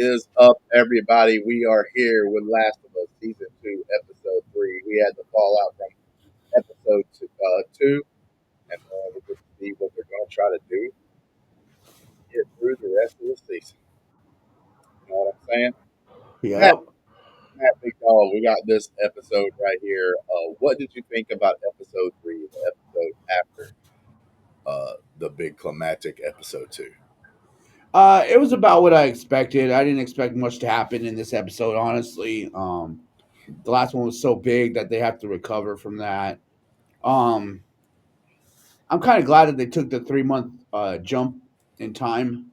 is up, everybody? We are here with Last of Us Season 2, Episode 3. We had the fallout from Episode 2, and we're going to see what they're going to try to do to get through the rest of the season. You know what I'm saying? Matt, Yep. Matt Big Dog, we got this episode right here. What did you think about Episode 3, the episode after the big climactic Episode 2? It was about what I expected. I didn't expect much to happen in this episode, honestly. The last one was so big that they have to recover from that. Um, I'm kind of glad that they took the 3 month jump in time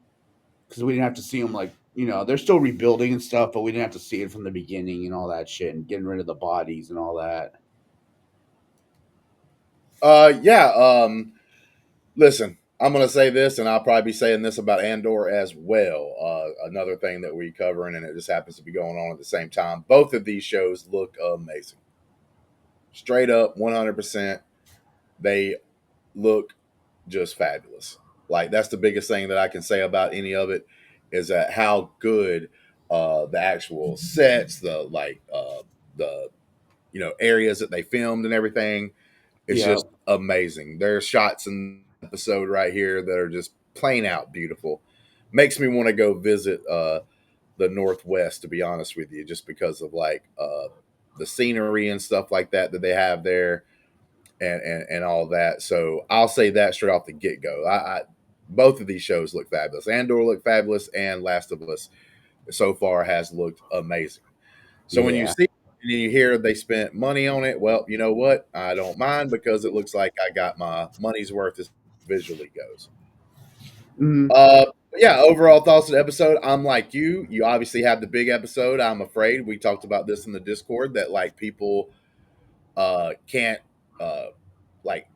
because we didn't have to see them they're still rebuilding and stuff, but we didn't have to see it from the beginning and all that shit and getting rid of the bodies and all that. Yeah. Listen, I'm going to say this, and I'll probably be saying this about Andor as well. Another thing that we covering, and it just happens to be going on at the same time. Both of these shows look amazing, straight up, 100%. They look just fabulous. Like that's the biggest thing that I can say about any of it is that how good the actual sets, the areas that they filmed and everything. It's Yeah. just amazing. There's shots in the episode right here that are just plain out beautiful. Makes me want to go visit the Northwest, to be honest with you, just because of the scenery and stuff like that they have there and all that. So I'll say that straight off the get go. I both of these shows look fabulous. Andor looked fabulous, and Last of Us so far has looked amazing. So when you Yeah. see and you hear they spent money on it, well, you know what? I don't mind because it looks like I got my money's worth as visually goes. Mm, Yeah, overall thoughts of the episode. I'm like you. You obviously have the big episode. I'm afraid we talked about this in the Discord that like people can't uh like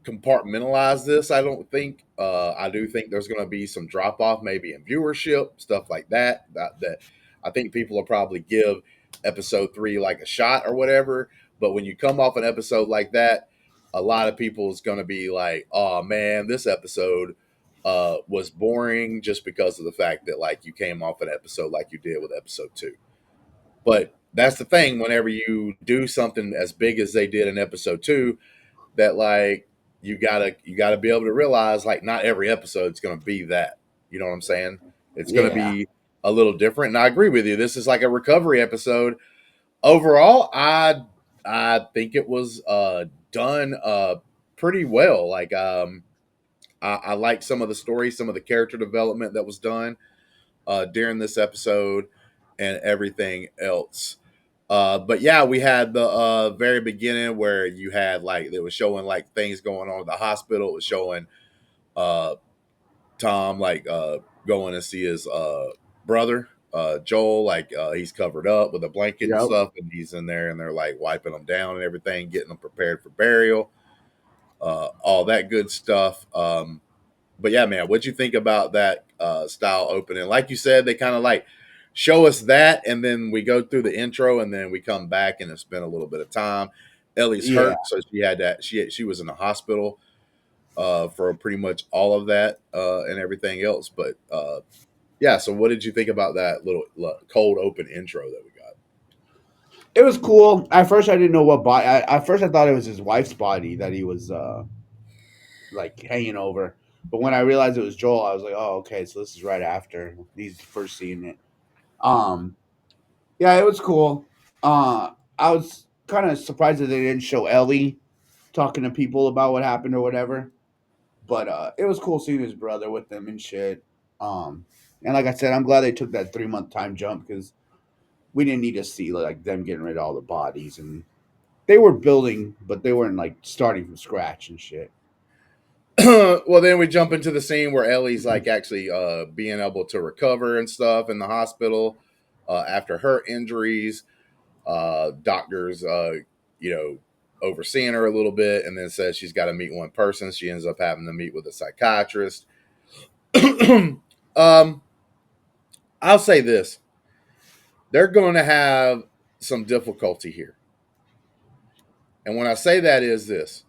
compartmentalize this. I don't think. I do think there's going to be some drop off, maybe in viewership, stuff like that. That I think people will probably give episode 3 like a shot or whatever. But when you come off an episode like that, a lot of people is going to be like, "Oh man, this episode was boring," just because of the fact that like you came off an episode like you did with episode 2. But that's the thing. Whenever you do something as big as they did in episode 2, that like you gotta be able to realize like not every episode's gonna be that. You know what I'm saying? It's gonna yeah. be a little different. And I agree with you. This is like a recovery episode. Overall, I think it was done pretty well. I like some of the story, some of the character development that was done during this episode and everything else. But yeah, we had the very beginning where you had like it was showing like things going on at the hospital. It was showing uh, Tom going to see his brother Joel. He's covered up with a blanket and Yep. stuff, and he's in there, and they're like wiping him down and everything, getting him prepared for burial. All that good stuff. But yeah, man, what'd you think about that style opening? Like you said, they kind of like show us that, and then we go through the intro, and then we come back and it's been a little bit of time. Ellie's Yeah. hurt, so she had that. She was in the hospital for pretty much all of that and everything else. But yeah, so what did you think about that little cold open intro that we got? It was cool. At first, I didn't know what body. At first, I thought it was his wife's body that he was like hanging over. But when I realized it was Joel, I was like, "Oh, okay. So this is right after he's first seeing it." Um, yeah, it was cool. I was kind of surprised that they didn't show Ellie talking to people about what happened or whatever. But it was cool seeing his brother with them and shit. And like I said, I'm glad they took that 3 month time jump because we didn't need to see like them getting rid of all the bodies, and they were building, but they weren't like starting from scratch and shit. Well, then we jump into the scene where Ellie's like actually being able to recover and stuff in the hospital after her injuries. Doctors, you know, overseeing her a little bit, and then says she's got to meet one person. She ends up having to meet with a psychiatrist. um, I'll say this: they're going to have some difficulty here, and when I say that is this: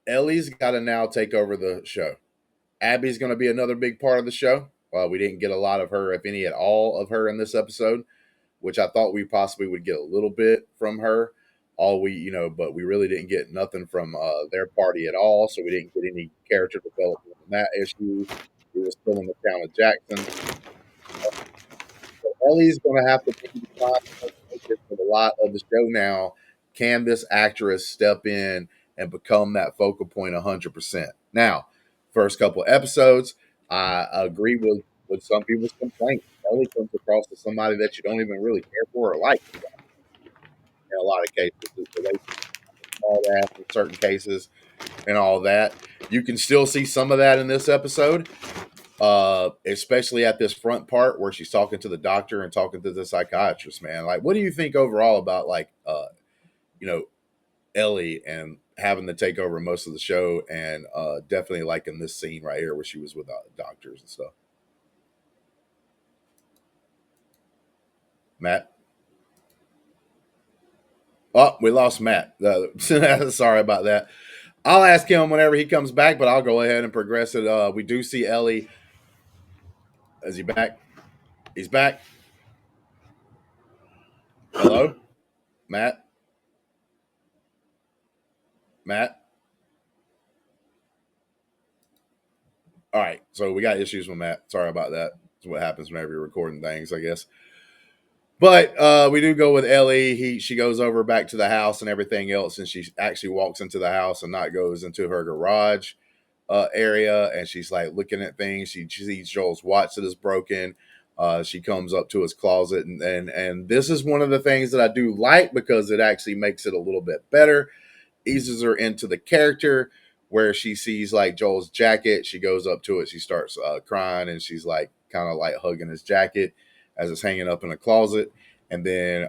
Ellie's got to now take over the show. Abby's going to be another big part of the show. We didn't get a lot of her, if any at all, of her in this episode, which I thought we possibly would get a little bit from her. But we really didn't get nothing from their party at all. So we didn't get any character development in that issue. We were still in the town of Jackson. So Ellie's going to have to be the prime focus of a lot of the show now. Can this actress step in and become that focal point 100%? Now, first couple episodes, I agree with some people's complaints. Ellie comes across as somebody that you don't even really care for or like in a lot of cases. The way all that in certain cases and all that. You can still see some of that in this episode, especially at this front part where she's talking to the doctor and talking to the psychiatrist. Man, like, what do you think overall about you know, Ellie and having to take over most of the show, and definitely like in this scene right here where she was with doctors and stuff. Matt. Oh, we lost Matt. Sorry about that. I'll ask him whenever he comes back, but I'll go ahead and progress it. We do see Ellie. Is he back? He's back. Hello, Matt. Matt. All right. So we got issues with Matt. Sorry about that. That's what happens whenever you're recording things, I guess. But we do go with Ellie. She goes over back to the house and everything else, and she actually walks into the house and not goes into her garage area, and she's like looking at things. She sees Joel's watch that is broken. She comes up to his closet, and this is one of the things that I do like because it actually makes it a little bit better, eases her into the character. Where she sees like Joel's jacket, she goes up to it, she starts crying, and she's like kind of like hugging his jacket as it's hanging up in a closet. And then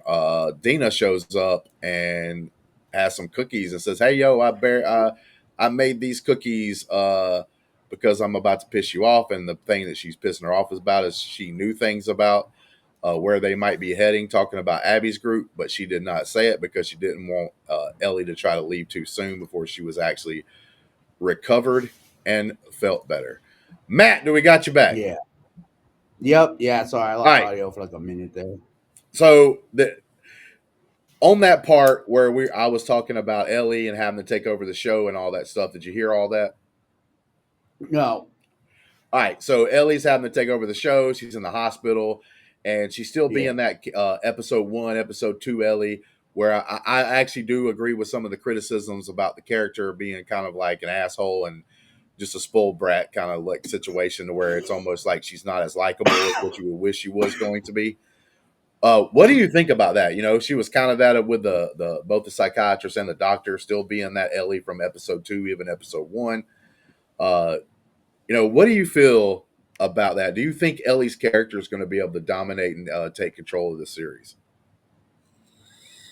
Dina shows up and has some cookies and says, "Hey, yo, I made these cookies because I'm about to piss you off." And the thing that she's pissing her off about is she knew things about where they might be heading, talking about Abby's group, but she did not say it because she didn't want Ellie to try to leave too soon before she was actually recovered and felt better. Matt, do we got you back? Yeah. Yep. Yeah. Sorry, I All lost right. audio for like a minute there. So on that part where I was talking about Ellie and having to take over the show and all that stuff, did you hear all that? No. All right. So Ellie's having to take over the show. She's in the hospital, and she's still Yeah. being that episode 1, episode 2 Ellie, where I actually do agree with some of the criticisms about the character being kind of like an asshole and just a spoiled brat kind of like situation where it's almost like she's not as likable as what you would wish she was going to be. What do you think about that? She was kind of that with the both the psychiatrist and the doctor still being that Ellie from episode 2, even episode 1. What do you feel about that? Do you think Ellie's character is going to be able to dominate and take control of the series?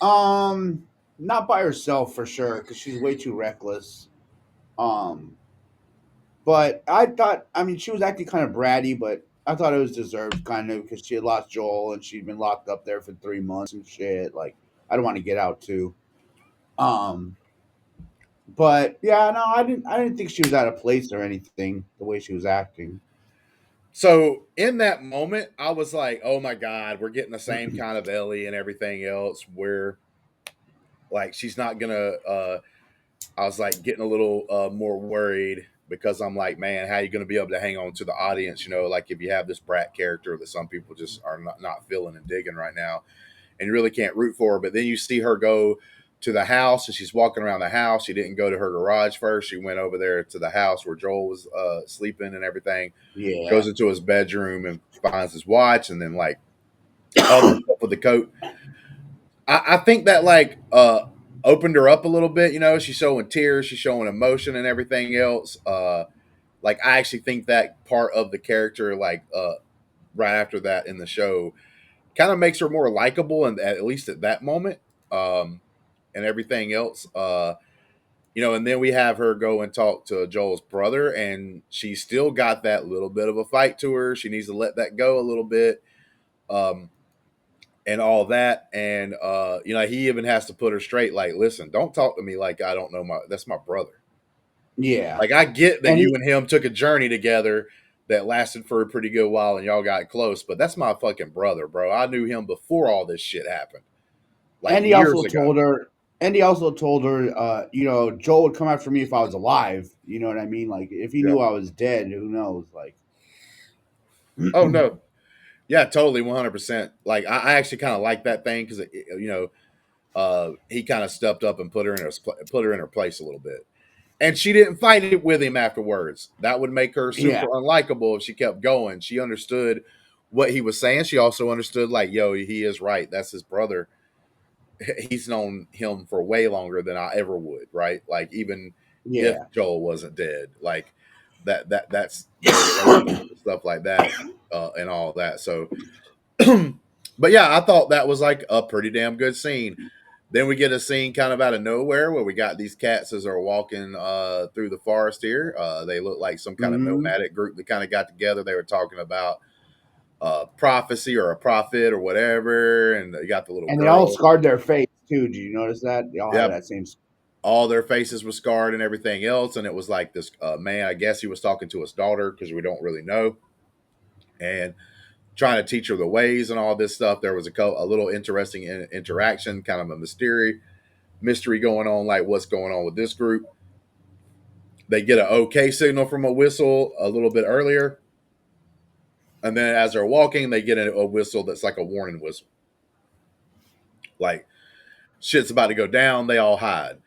Not by herself for sure because she's way too reckless. But I thought, I mean, she was acting kind of bratty, but I thought it was deserved kind of because she had lost Joel and she'd been locked up there for 3 months and shit. Like, I don't want to get out too. Um, but yeah, no, I didn't think she was out of place or anything. The way she was acting. So in that moment, I was like, "Oh my god, we're getting the same kind of Ellie and everything else." Where like she's not gonna. I was like getting a little more worried because I'm like, man, how are you going to be able to hang on to the audience? Like if you have this brat character that some people just are not feeling and digging right now, and you really can't root for her. But then you see her go to the house and she's walking around the house. She didn't go to her garage first. She went over there to the house where Joel was sleeping and everything. Yeah. Goes into his bedroom and finds his watch and then like all the stuff with the coat. I think that like opened her up a little bit. She's showing tears, she's showing emotion and everything else. Like I actually think that part of the character, like right after that in the show, kind of makes her more likable, and at least at that moment, and everything else. And then we have her go and talk to Joel's brother, and she's still got that little bit of a fight to her. She needs to let that go a little bit. And all that, and he even has to put her straight, like, listen, don't talk to me like I don't know that's my brother. Yeah. Like I get that And you and him took a journey together that lasted for a pretty good while, and y'all got close. But that's my fucking brother, bro. I knew him before all this shit happened, like And he years also ago. told her, Joel would come after me if I was alive. You know what I mean? Like if he Yeah. knew I was dead, who knows? Like, Oh no. Yeah, totally, 100%. Like I actually kind of like that thing because he kind of stepped up and put her in her place a little bit. And she didn't fight it with him afterwards. That would make her super yeah, unlikable if she kept going. She understood what he was saying. She also understood, like, yo, he is right. That's his brother. He's known him for way longer than I ever would, right? Like, even if yeah, Joel wasn't dead, like that's their relationship and stuff like that, and all that. So, but yeah, I thought that was like a pretty damn good scene. Then we get a scene kind of out of nowhere where we got these cats as are walking through the forest here. They look like some kind of hmm nomadic group that kind of got together. They were talking about prophecy or a prophet or whatever, and you got the little and they all girl. scarred their face too. Do you notice that they all have Yep, that same? all their faces were scarred and everything else, and it was like this man. I guess he was talking to his daughter because we don't really know, and trying to teach her the ways and all this stuff. There was a little interesting interaction, kind of a mystery going on, like what's going on with this group. They get an okay signal from a whistle a little bit earlier, and then as they're walking, they get a whistle that's like a warning whistle, like shit's about to go down. They all hide.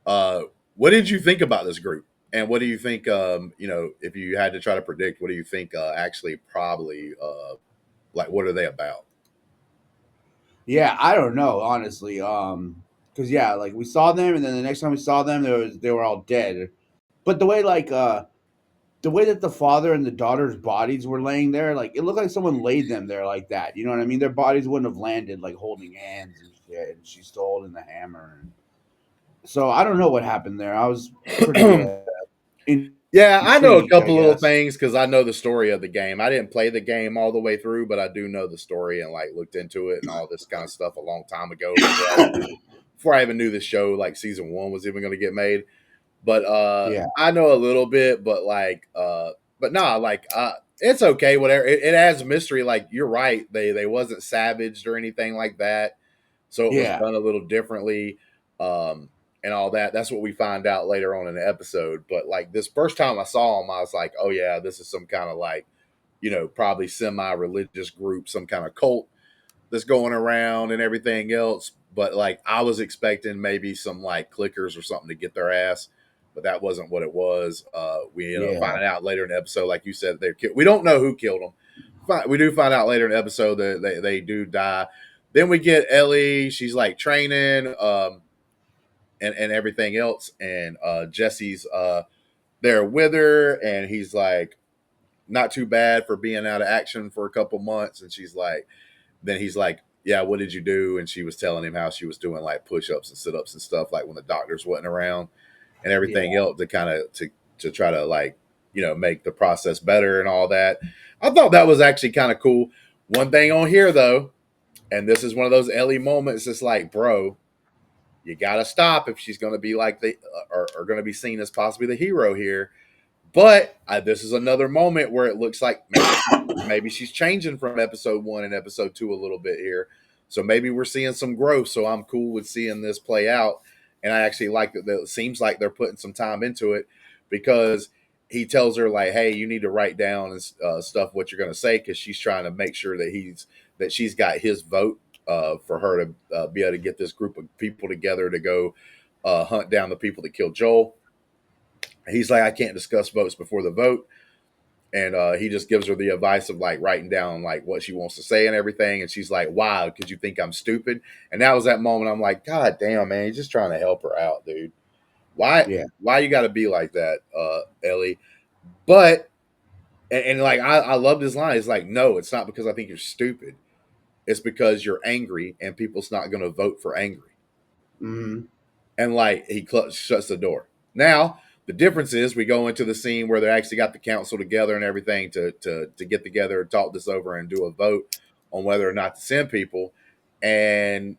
Uh, what did you think about this group? And what do you think? If you had to try to predict, what do you think? Actually, probably, like, what are they about? Yeah, I don't know honestly. Because yeah, like we saw them, and then the next time we saw them, they were all dead. But the way that the father and the daughter's bodies were laying there, like it looked like someone laid them there like that. You know what I mean? Their bodies wouldn't have landed like holding hands and shit, and she's still holding the hammer. And so I don't know what happened there. I was pretty Yeah, I know a intrigued, I couple little guess. things because I know the story of the game. I didn't play the game all the way through, but I do know the story and like looked into it and all this kind of stuff a long time ago before I even knew the show, like season one was even going to get made. But Yeah, I know a little bit, but but nah, like it's okay. Whatever. It adds mystery. Like you're right, they wasn't savaged or anything like that, so it was yeah, done a little differently, um, and all that. That's what we find out later on in the episode. But like this first time I saw him, I was like, oh yeah, this is some kind of like probably semi-religious group, some kind of cult that's going around and everything else. But like I was expecting maybe some like clickers or something to get their ass, but that wasn't what it was. We end up yeah, finding out later in the episode, like you said, they're killed. We don't know who killed them. We do find out later in the episode that they do die. Then we get Ellie. She's like training, and everything else, and Jesse's there with her, and he's like not too bad for being out of action for a couple months, and she's like then he's like, yeah, what did you do? And she was telling him how she was doing like push-ups and sit-ups and stuff like when the doctors wasn't around and yeah, everything else to kind of to try to like make the process better and all that. I thought that was actually kind of cool. One thing on here though, and this is one of those Ellie moments, it's like, bro, you gotta stop if she's gonna be like the or gonna be seen as possibly the hero here. But this is another moment where it looks like maybe she's changing from episode one and episode two a little bit here. So maybe we're seeing some growth. So I'm cool with seeing this play out. And I actually like that. It seems like they're putting some time into it because he tells her like, "Hey, you need to write down stuff what you're going to say," because she's trying to make sure that she's got his vote for her to be able to get this group of people together to go hunt down the people that killed Joel. He's like, I can't discuss votes before the vote. And he just gives her the advice of like writing down like what she wants to say and everything. And she's like, wow, because you think I'm stupid. And that was that moment I'm like, God damn, man, he's just trying to help her out, dude. Why yeah. why you gotta be like that, Ellie? But and like I love this line. It's like, no, it's not because I think you're stupid. It's because you're angry and people's not gonna vote for angry. hmm And like he shuts the door. Now the difference is we go into the scene where they actually got the council together and everything to get together and talk this over and do a vote on whether or not to send people. And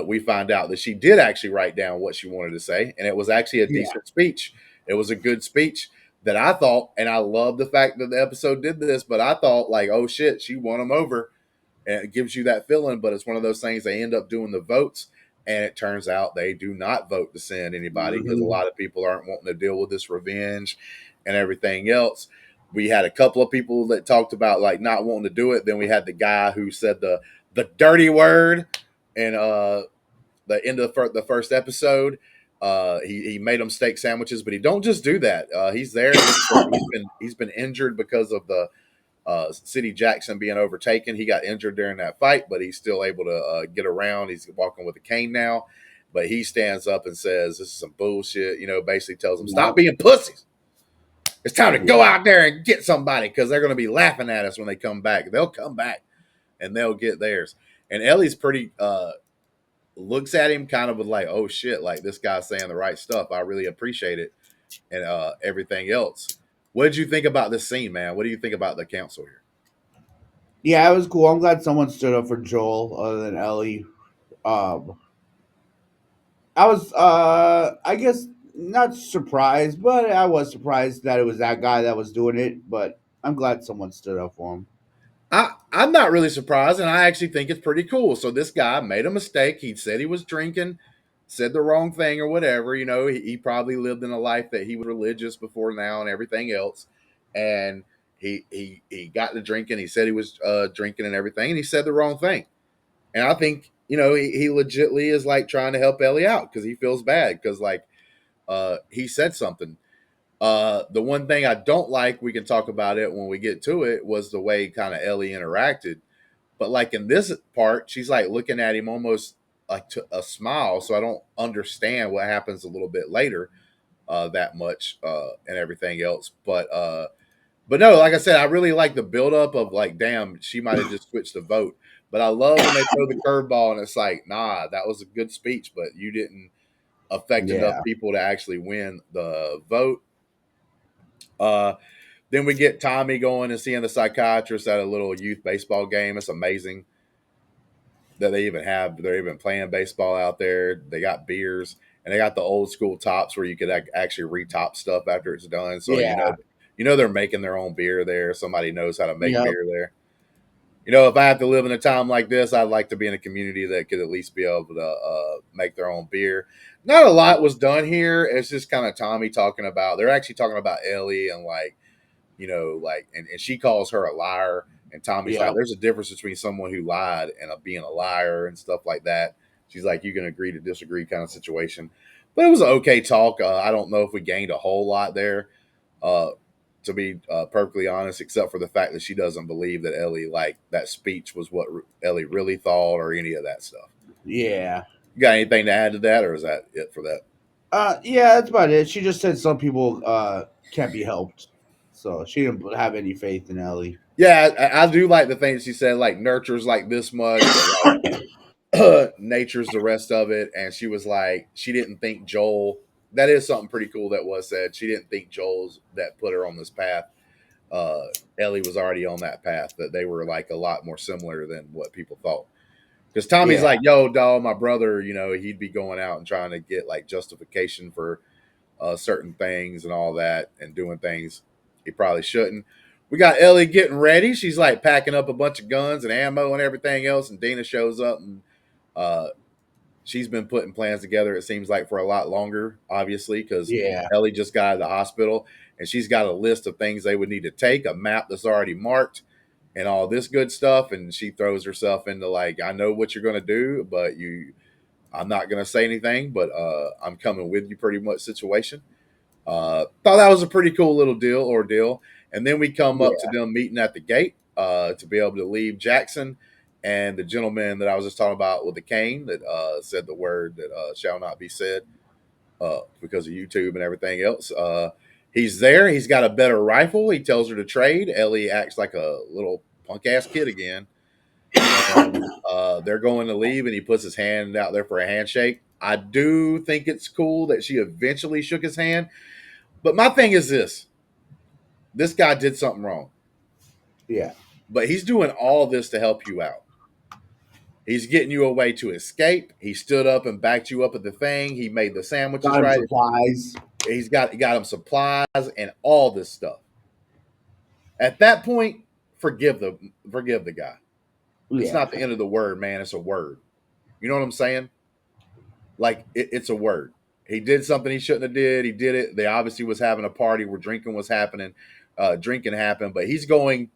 we find out that she did actually write down what she wanted to say, and it was actually a Yeah, decent speech. It was a good speech. that I thought, and I love the fact that the episode did this, but I thought like, oh shit, she won him over, and it gives you that feeling. But it's one of those things, they end up doing the votes, and it turns out they do not vote to send anybody because a Hmm. lot of people aren't wanting to deal with this revenge and everything else. We had a couple of people that talked about like not wanting to do it. Then we had the guy who said the dirty word, and the end of the first episode. He made them steak sandwiches, but he don't just do that. He's there. He's been injured because of the City Jackson being overtaken. He got injured during that fight, but he's still able to get around. He's walking with a cane now, but he stands up and says, "This is some bullshit." Basically tells them, "Stop Yep. being pussies. It's time to go Yeah. out there and get somebody because they're going to be laughing at us when they come back. They'll come back and they'll get theirs." And Ellie's pretty looks at him kind of with like, "Oh shit, like this guy's saying the right stuff. I really appreciate it," and everything else. What did you think about this scene, man? What do you think about the council here? Yeah, it was cool. I'm glad someone stood up for Joel other than Ellie. Um, I was, I guess, not surprised, but I was surprised that it was that guy that was doing it. But I'm glad someone stood up for him. I'm not really surprised, and I actually think it's pretty cool. So this guy made a mistake. He said he was drinking, said the wrong thing or whatever. He probably lived in a life that he was religious before now and everything else. And he got to drinking. He said he was drinking and everything, and he said the wrong thing. And I think he legitly is like trying to help Ellie out because he feels bad because like he said something. The one thing I don't like, we can talk about it when we get to it, was the way kind of Ellie interacted. But like in this part, she's like looking at him almost like to a smile. So I don't understand what happens a little bit later that much and everything else. But no, like I said, I really like the buildup of like, damn, she might have just switched the vote. But I love when they throw the curveball and it's like, nah, that was a good speech, but you didn't affect enough Yeah, people to actually win the vote. Uh, then we get Tommy going and seeing the psychiatrist at a little youth baseball game. It's amazing that they're even playing baseball out there. They got beers and they got the old school tops where you could actually retop stuff after it's done. So yeah, they're making their own beer there. Somebody knows how to make yep, beer there. If I have to live in a time like this, I'd like to be in a community that could at least be able to make their own beer. Not a lot was done here. It's just kind of Tommy talking about. They're actually talking about Ellie and like and she calls her a liar. And Tommy's like, yep, there's a difference between someone who lied and being a liar and stuff like that. She's like, you can agree to disagree kind of situation. But it was an okay talk. I don't know if we gained a whole lot there, uh, to be perfectly honest, except for the fact that she doesn't believe that Ellie, like, that speech was what Ellie really thought or any of that stuff. yeah. You got anything to add to that, or is that it for that? Yeah, that's about it. She just said some people can't be helped, so she didn't have any faith in Ellie. Yeah, I do like the things she said, like nurtures like this much, but like nature's the rest of it. And she was like, she didn't think Joel. That is something pretty cool that was said. She didn't think Joel's that put her on this path. Uh, Ellie was already on that path. That they were like a lot more similar than what people thought. Because Tommy's Yeah, like, yo, dog, my brother, he'd be going out and trying to get like justification for certain things and all that and doing things he probably shouldn't. We got Ellie getting ready. She's like packing up a bunch of guns and ammo and everything else. And Dina shows up and uh, she's been putting plans together, it seems like, for a lot longer, obviously, because yeah, Ellie just got out of the hospital and she's got a list of things they would need to take, a map that's already marked, and all this good stuff. And she throws herself into like, I know what you're going to do, but I'm not going to say anything, but I'm coming with you pretty much situation. Thought that was a pretty cool little ordeal. And then we come up to yeah. them meeting at the gate to be able to leave Jackson. And the gentleman that I was just talking about with the cane that said the word that shall not be said because of YouTube and everything else. He's there. He's got a better rifle. He tells her to trade. Ellie acts like a little punk ass kid again. And they're going to leave, and he puts his hand out there for a handshake. I do think it's cool that she eventually shook his hand. But my thing is this guy did something wrong, Yeah. but he's doing all this to help you out. He's getting you a way to escape. He stood up and backed you up at the thing. He made the sandwiches Got him right. supplies. He got him supplies and all this stuff. At that point, forgive the guy. It's Yeah. not the end of the word, man. It's a word. You know what I'm saying? Like it's a word. He did something he shouldn't have did. He did it. They obviously was having a party where drinking was happening. Drinking happened, but he's going.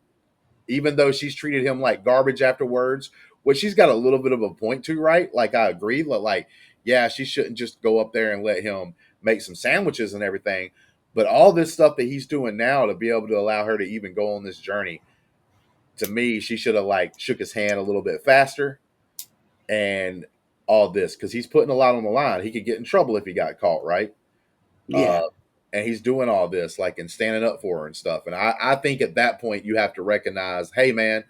Even though she's treated him like garbage afterwards, which she's got a little bit of a point to, right? Like I agree. Like yeah, she shouldn't just go up there and let him make some sandwiches and everything. But all this stuff that he's doing now to be able to allow her to even go on this journey, to me, she should have like shook his hand a little bit faster and all this because he's putting a lot on the line. He could get in trouble if he got caught, right? Uh, Yeah. and he's doing all this like and standing up for her and stuff. And I think at that point you have to recognize, hey man,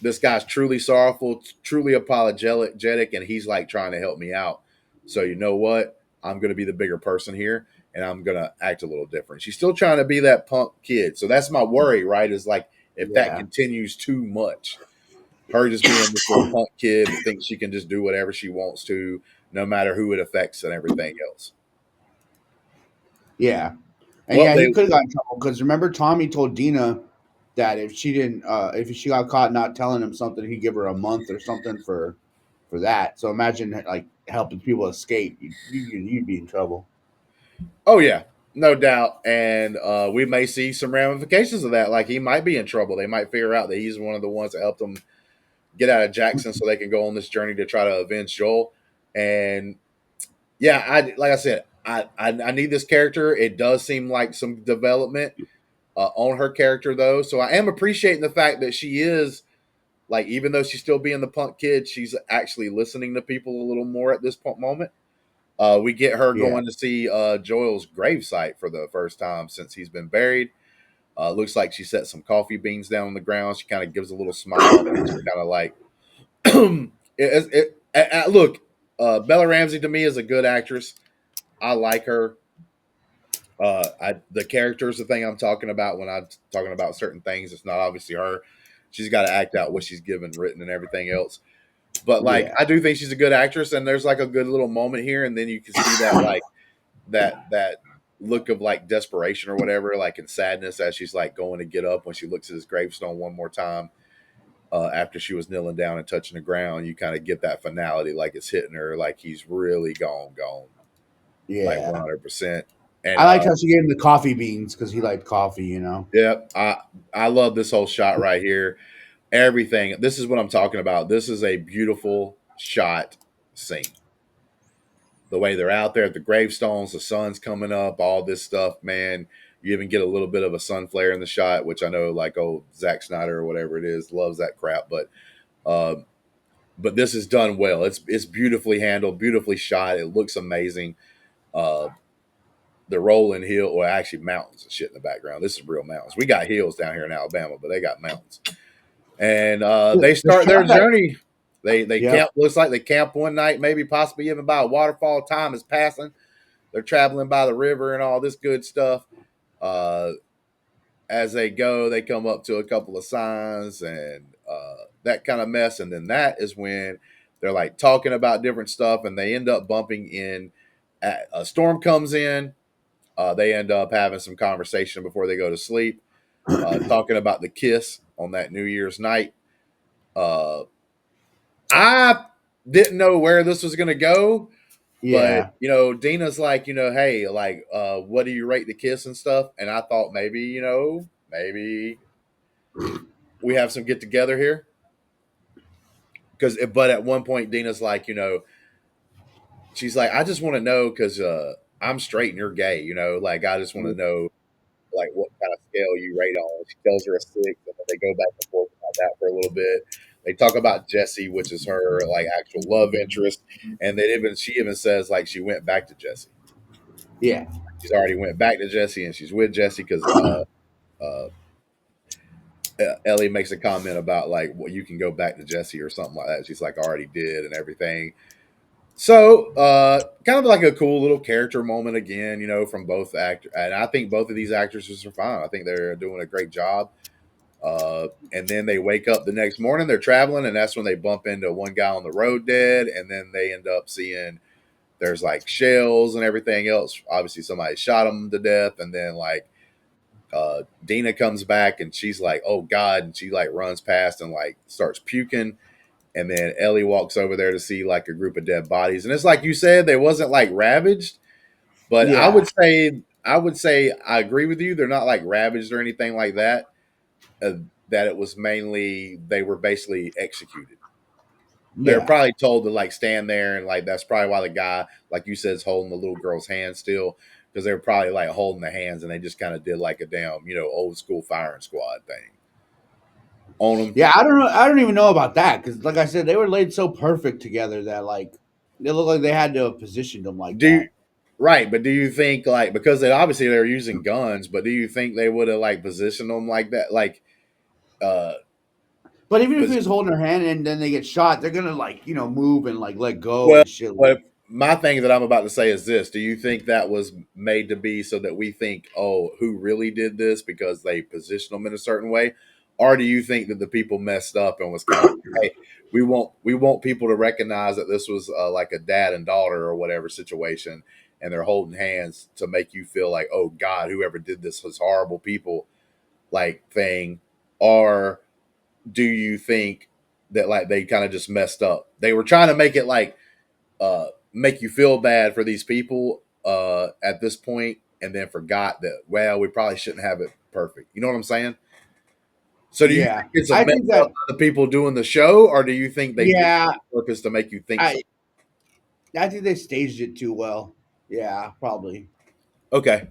this guy's truly sorrowful, truly apologetic, and he's like trying to help me out. So you know what? I'm going to be the bigger person here, and I'm going to act a little different. She's still trying to be that punk kid, so that's my worry, right? Is like if that Yeah. continues too much, her just being this little punk kid that thinks she can just do whatever she wants to, no matter who it affects and everything else. Yeah. And Well, yeah, they he could have got in trouble because remember Tommy told Dina that if she got caught not telling him something, he'd give her a month or something for that. So imagine like helping people escape, you'd be in trouble. Oh yeah, no doubt, and we may see some ramifications of that. Like he might be in trouble. They might figure out that he's one of the ones that helped them get out of Jackson, so they can go on this journey to try to avenge Joel. And yeah, I like I said, I need this character. It does seem like some development on her character though, so I am appreciating the fact that she is like, even though she's still being the punk kid, she's actually listening to people a little more at this moment. We get her Yeah. going to see Joel's gravesite for the first time since he's been buried. Looks like she set some coffee beans down on the ground. She kind of gives a little smile. She's kind of like, look, Bella Ramsey to me is a good actress. I like her. The character is the thing I'm talking about when I'm talking about certain things. It's not obviously her. She's got to act out what she's given, written, and everything else. But like, Yeah. I do think she's a good actress, and there's like a good little moment here, and then you can see that like that look of like desperation or whatever, like in sadness as she's like going to get up when she looks at his gravestone one more time. After she was kneeling down and touching the ground, you kind of get that finality, like it's hitting her, like he's really gone, like Yeah. 100%. And I liked how she gave him the coffee beans because he liked coffee, you know. yeah, I love this whole shot right here. Everything. This is what I'm talking about. This is a beautiful shot scene. The way they're out there at the gravestones, the sun's coming up, all this stuff, man. You even get a little bit of a sun flare in the shot, which I know, like, oh, Zack Snyder or whatever it is, loves that crap. Uh, but this is done well. It's beautifully handled, beautifully shot. It looks amazing. Uh, the rolling hill, or actually mountains and shit in the background. This is real mountains. We got hills down here in Alabama, but they got mountains. And they The start their shot that journey. They Yep. camp. Looks like they camp one night, maybe possibly even by a waterfall. Time is passing. They're traveling by the river and all this good stuff. Uh, as they go, they come up to a couple of signs and that kind of mess. And then that is when they're like talking about different stuff, and they end up bumping in. A storm comes in. They end up having some conversation before they go to sleep, talking about the kiss on that New Year's night. Uh, I didn't know where this was going to go, but Yeah. Dina's like, hey, like, what do you rate the kiss and stuff? And I thought maybe, maybe we have some get together here but at one point Dina's like, she's like, I just want to know because I'm straight and you're gay, like I just want to know like what kind of scale you rate on. She tells her a 6, and then they go back and forth about that for a little bit. They talk about Jesse, which is her like actual love interest, and she even says like she went back to Jesse. Yeah. She's already went back to Jesse, and she's with Jesse because uh, Ellie makes a comment about like, well, you can go back to Jesse or something like that. She's like, I already did and everything. So, kind of like a cool little character moment again, from both actors. And I think both of these actresses are fine. I think they're doing a great job. And then they wake up the next morning, they're traveling, and that's when they bump into one guy on the road dead. And then they end up seeing there's like shells and everything else. Obviously, somebody shot him to death, and then like Dina comes back and she's like, "Oh God!" and she like runs past and like starts puking. And then Ellie walks over there to see like a group of dead bodies, and it's like you said, they wasn't like ravaged, but Yeah, I would say I agree with you. They're not like ravaged or anything like that. Uh, that it was mainly they were basically executed. They're yeah, probably told to like stand there and like that's probably why the guy, like you said, is holding the little girl's hand still because they were probably like holding the hands and they just kind of did like a damn old school firing squad thing on them. yeah. I don't know. I don't even know about that because, like I said, they were laid so perfect together that like they look like they had to have positioned them like Do you, that. right, but do you think like because they obviously they're using guns, but do you think they would have like positioned them like that, like uh, But even if he pos- was holding her hand and then they get shot, they're gonna like move and like let go well, and shit. what my thing that I'm about to say is this: do you think that was made to be so that we think, oh, who really did this because they positioned them in a certain way, or do you think that the people messed up and was kind of like, hey, we want people to recognize that this was like a dad and daughter or whatever situation, and they're holding hands to make you feel like, oh God, whoever did this was horrible people, like thing, or do you think that like they kind of just messed up? They were trying to make it like make you feel bad for these people at this point, and then forgot that well, we probably shouldn't have it perfect. You know what I'm saying? So do you think Yeah, it's a I mess think up that. by the people doing the show, or do you think they did it Yeah, on purpose to make you think so? I I think they staged it too well. Yeah, probably. Okay,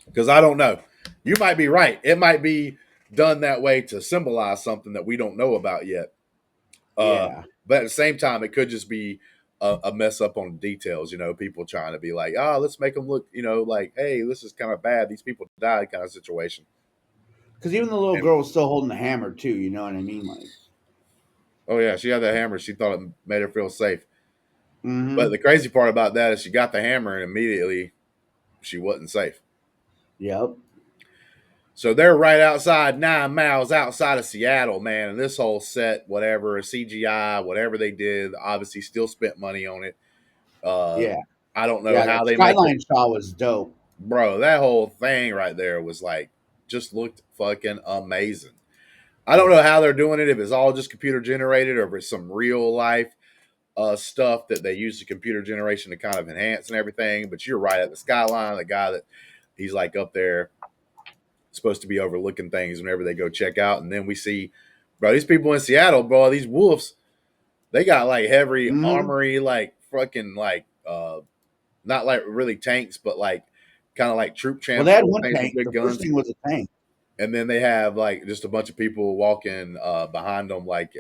because I don't know. You might be right. It might be done that way to symbolize something that we don't know about yet. Uh, Yeah, but at the same time, it could just be a mess up on details. People trying to be like, oh, let's make them look, like, hey, this is kind of bad. These people died, kind of situation. because even the little And girl was still holding the hammer too. You know what I mean? Like, oh yeah, she had the hammer. She thought it made her feel safe. But mm-hmm. the crazy part about that is she got the hammer and immediately she wasn't safe. Yep. So they're right outside 9 miles outside of Seattle, man. And this whole set, whatever, CGI, whatever they did, obviously still spent money on it. Uh, Yeah. I don't know Yeah. The how they make it, skyline shot was dope. bro. That whole thing right there was like just looked fucking amazing. I don't know how they're doing it, if it's all just computer generated or if it's some real life stuff that they use the computer generation to kind of enhance and everything. But you're right, at the skyline, the guy that he's like up there supposed to be overlooking things whenever they go check out. And then we see, bro, these people in Seattle, bro, these wolves, they got like heavy Mm-hmm. armory, like fucking like not like really tanks, but like kind of like troop Well, they had transport one things with tank. big The first guns. thing was a tank. And then they have like just a bunch of people walking behind them, like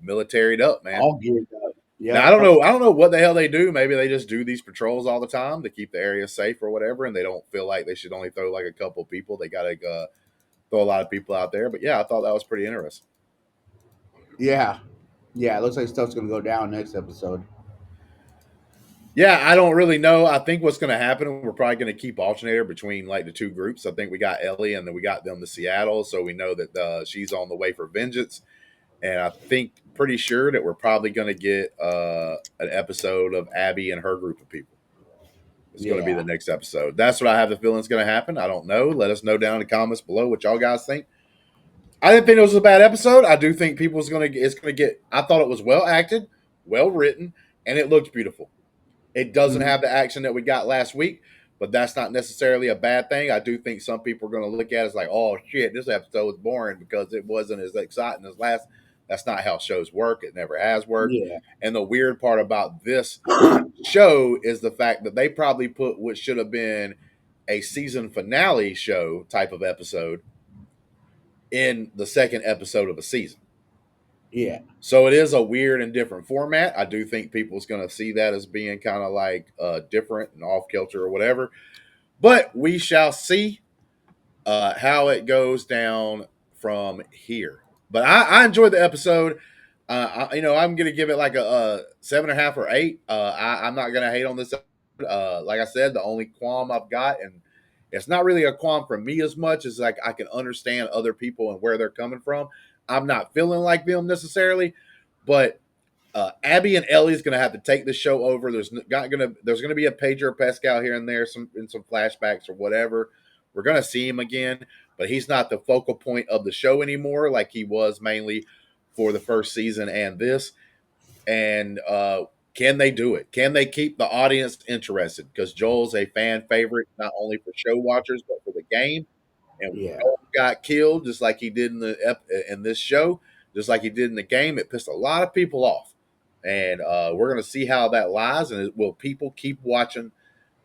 militaried up, man. All geared up. Now Yep. I don't know what the hell they do. Maybe they just do these patrols all the time to keep the area safe or whatever, and they don't feel like they should only throw like a couple people. They got to throw a lot of people out there. But yeah, I thought that was pretty interesting. Yeah. Yeah. It looks like stuff's gonna go down next episode. Yeah, I don't really know. I think what's going to happen, we're probably going to keep alternator between like the two groups. I think we got Ellie and then we got them to Seattle, so we know that she's on the way for vengeance. And I think pretty sure that we're probably going to get an episode of Abby and her group of people. It's going to be the Yeah. next episode. That's what I have the feeling is going to happen. I don't know. Let us know down in the comments below what y'all guys think. I didn't think it was a bad episode. I do think people's going to it's going to get. I thought it was well acted, well written, and it looked beautiful. It doesn't Mm-hmm. have the action that we got last week, but that's not necessarily a bad thing. I do think some people are going to look at it as like, oh shit, this episode was boring because it wasn't as exciting as last. That's not how shows work. It never has worked. Yeah. And the weird part about this show is the fact that they probably put what should have been a season finale show type of episode in the second episode of a season. Yeah. So it is a weird and different format. I do think people's going to see that as being kind of like different and off kilter or whatever. But we shall see how it goes down from here. But I enjoyed the episode. I'm going to give it like a 7.5 or 8. I'm not going to hate on this. Like I said, the only qualm I've got, and it's not really a qualm for me as much as like I can understand other people and where they're coming from. I'm not feeling like them necessarily, but Abby and Ellie's going to have to take the show over. There's going to be a Pedro Pascal here and there, some in some flashbacks or whatever. We're going to see him again, but he's not the focal point of the show anymore, like he was mainly for the first season and this. And can they do it? Can they keep the audience interested? Because Joel's a fan favorite, not only for show watchers but for the game. And when Yeah. Joel got killed, just like he did in this show, just like he did in the game, it pissed a lot of people off. And we're going to see how that lies. And will people keep watching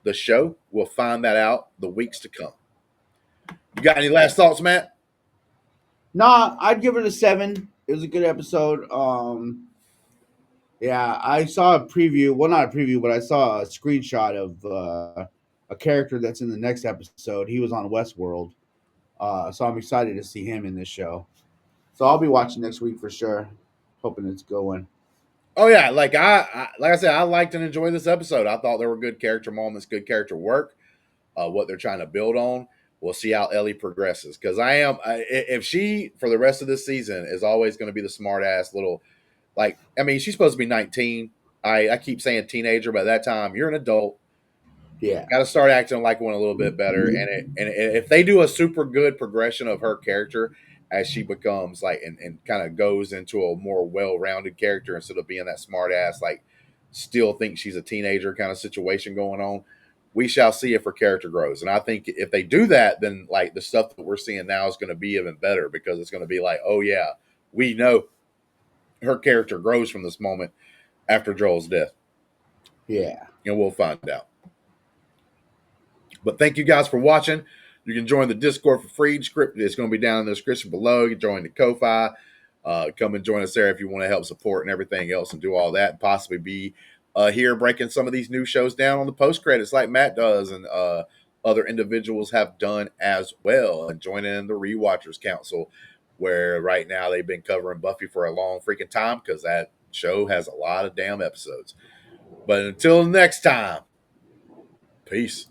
the show? We'll find that out the weeks to come. You got any last thoughts, Matt? Nah, I'd give it a 7. It was a good episode. Yeah, I saw a preview. Well, not a preview, but I saw a screenshot of a character that's in the next episode. He was on Westworld, so I'm excited to see him in this show. So I'll be watching next week for sure. Hoping it's going. Oh yeah, like I said, I liked and enjoyed this episode. I thought there were good character moments, good character work. What they're trying to build on. We'll see how Ellie progresses because if she for the rest of this season is always going to be the smart ass little like I mean she's supposed to be 19. I keep saying teenager, but at that time you're an adult. Yeah, Got to start acting like one a little bit better. And if they do a super good progression of her character as she becomes like and kind of goes into a more well rounded character instead of being that smart ass like still thinks she's a teenager kind of situation going on, we shall see if her character grows. And I think if they do that, then like the stuff that we're seeing now is going to be even better because it's going to be like, oh yeah, we know her character grows from this moment after Joel's death, yeah. and we'll find out. But thank you guys for watching. You can join the Discord for free. Script is going to be down in the description below. You can join the Ko-Fi. Come and join us there if you want to help support and everything else and do all that and possibly be here breaking some of these new shows down on the post credits like Matt does and other individuals have done as well and joining in the Rewatchers Council where right now they've been covering Buffy for a long freaking time because that show has a lot of damn episodes. But until next time, peace.